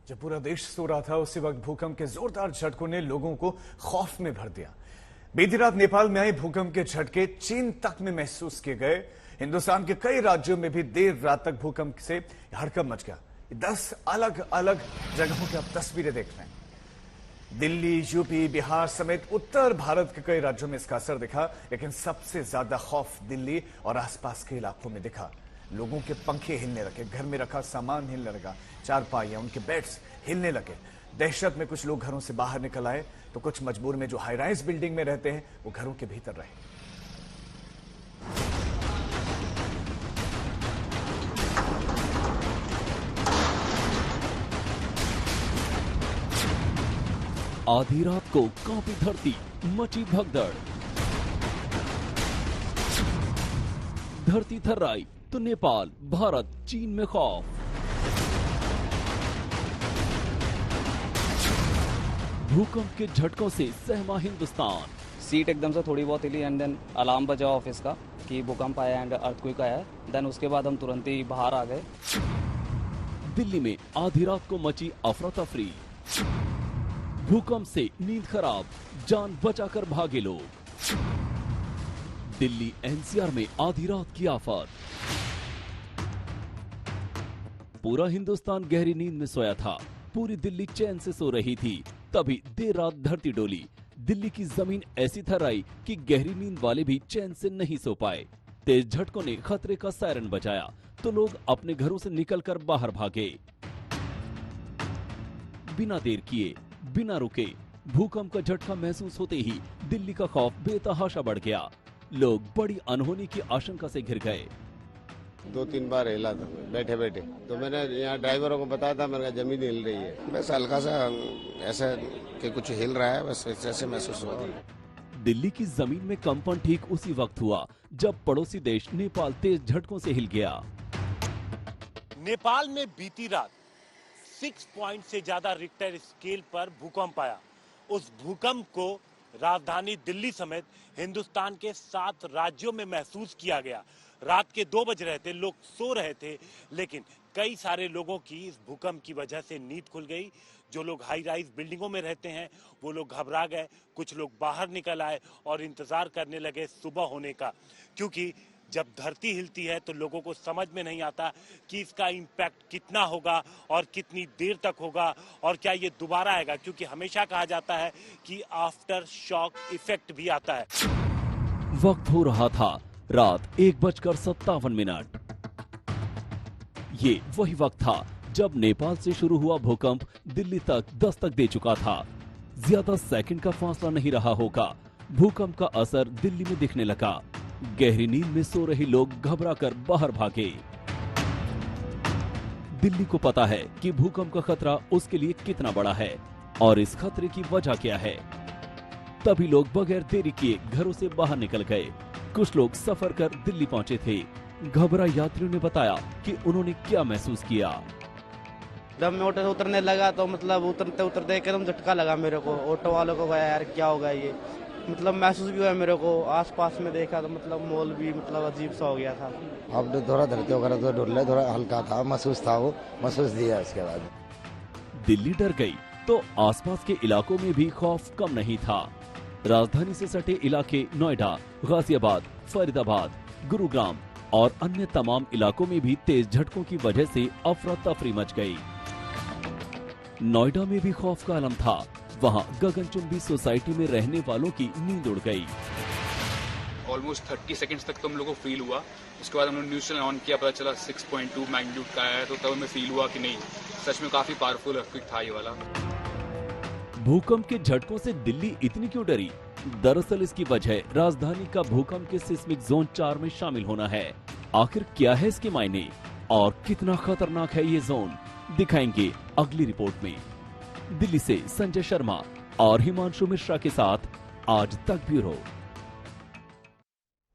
जब पूरा देश सो रहा था उसी वक्त भूकंप के जोरदार झटकों ने लोगों को खौफ में भर दिया। बीती रात नेपाल में आए भूकंप के झटके चीन तक में महसूस किए गए। हिंदुस्तान के कई राज्यों में भी देर रात तक भूकंप से हड़कंप मच गया। 10 अलग अलग जगहों की आप तस्वीरें देख रहे हैं। दिल्ली, यूपी, बिहार समेत उत्तर भारत के कई राज्यों में इसका असर दिखा, लेकिन सबसे ज्यादा खौफ दिल्ली और आसपास के इलाकों में दिखा। लोगों के पंखे हिलने लगे, घर में रखा सामान हिलने लगा, चारपाइयां, उनके बेड्स हिलने लगे। दहशत में कुछ लोग घरों से बाहर निकल आए तो कुछ मजबूर में जो हाई राइज बिल्डिंग में रहते हैं वो घरों के भीतर रहे। आधी रात को कांपी धरती, मची भगदड़। धरती थर्राई तो नेपाल, भारत, चीन में खौफ। भूकंप के झटकों से सहमा हिंदुस्तान। सीट एकदम से थोड़ी बहुत हिली एंड देन अलार्म बजा ऑफिस का कि भूकंप आया एंड अर्थक्वेक आया। देन उसके बाद हम तुरंत ही बाहर आ गए। दिल्ली में आधी रात को मची अफरा तफरी। भूकंप से नींद खराब, जान बचाकर भागे लोग। दिल्ली एनसीआर में आधी रात की आफत। पूरा हिंदुस्तान गहरी नींद में सोया था। पूरी दिल्ली चैन से सो रही थी। तभी देर रात धरती डोली। दिल्ली की जमीन ऐसी थर्राई कि गहरी नींद वाले भी चैन से नहीं सो पाए। तेज झटकों ने खतरे का सायरन बजाया तो लोग अपने घरों से निकलकर बाहर भागे। बिना देर किए, बिना रुके, भूकंप का झटका महसूस होते ही दिल्ली का खौफ बेतहाशा बढ़ गया। लोग बड़ी अनहोनी की आशंका से घिर गए। 2-3 बार हिला था बैठे बैठे, तो मैंने यहाँ ड्राइवरों को बताया था, मेरे जमीन हिल रही है। बस हल्का सा ऐसा कि कुछ हिल रहा है, बस ऐसे महसूस हुआ। दिल्ली की जमीन में कंपन ठीक उसी वक्त हुआ जब पड़ोसी देश नेपाल तेज झटकों से हिल गया। नेपाल में बीती रात 6 पॉइंट से ज्यादा रिक्टर स्केल पर भूकंप आया। उस भूकंप को राजधानी दिल्ली समेत हिंदुस्तान के 7 राज्यों में महसूस किया गया। रात के 2 बज रहे थे, लोग सो रहे थे, लेकिन कई सारे लोगों की इस भूकंप की वजह से नींद खुल गई। जो लोग हाई राइज बिल्डिंगों में रहते हैं वो लोग घबरा गए। कुछ लोग बाहर निकल आए और इंतजार करने लगे सुबह होने का, क्योंकि जब धरती हिलती है तो लोगों को समझ में नहीं आता कि इसका इम्पैक्ट कितना होगा और कितनी देर तक होगा और क्या ये दोबारा आएगा, क्योंकि हमेशा कहा जाता है कि आफ्टर शॉक इफेक्ट भी आता है। वक्त हो रहा था रात 1:57। ये वही वक्त था जब नेपाल से शुरू हुआ भूकंप दिल्ली तक दस्तक दे चुका था। ज्यादा सेकंड का फासला नहीं रहा होगा, भूकंप का असर दिल्ली में दिखने लगा। गहरी नींद में सो रहे लोग घबराकर बाहर भागे। दिल्ली को पता है कि भूकंप का खतरा उसके लिए कितना बड़ा है और इस खतरे की वजह क्या है। तभी लोग बगैर देरी किए घरों से बाहर निकल गए। कुछ लोग सफर कर दिल्ली पहुंचे थे। घबराए यात्रियों ने बताया कि उन्होंने क्या महसूस किया। जब मैं ऑटो से उतरने लगा तो मतलब उतरते उतरते एकदम झटका लगा मेरे को। ऑटो वालों को गया यार क्या होगा ये, मतलब महसूस भी हुआ मेरे को। आसपास में देखा तो मतलब मॉल भी मतलब अजीब सा हो गया था। अब थोड़ा धरती वगैरह तो डुल्ले, थोड़ा हल्का था, महसूस था, वो महसूस दिया। इसके बाद दिल्ली डर गई तो आसपास के इलाकों में भी खौफ कम नहीं था। राजधानी से सटे इलाके नोएडा, गाजियाबाद, फरीदाबाद, गुरुग्राम और अन्य तमाम इलाकों में भी तेज झटकों की वजह से अफरा तफरी मच गई। नोएडा में भी खौफ का आलम था। वहां गगनचुंबी सोसाइटी में रहने वालों की नींद उड़ गई। ऑलमोस्ट 30 सेकंड्स तक तो हम लोगों को फील हुआ। उसके बाद हमने न्यूज चैनल ऑन किया, पता चला 6.2 मैग्नीट्यूड का आया, तो तब हमें फील हुआ कि नहीं, सच में काफी पावरफुल अर्थक्वेक था ये वाला। भूकंप के झटकों से दिल्ली इतनी क्यों डरी? दरअसल इसकी वजह राजधानी का भूकंप के सिस्मिक जोन 4 में शामिल होना है। आखिर क्या है इसके मायने और कितना खतरनाक है ये जोन, दिखाएंगे अगली रिपोर्ट में। दिल्ली से संजय शर्मा और हिमांशु मिश्रा के साथ आज तक ब्यूरो।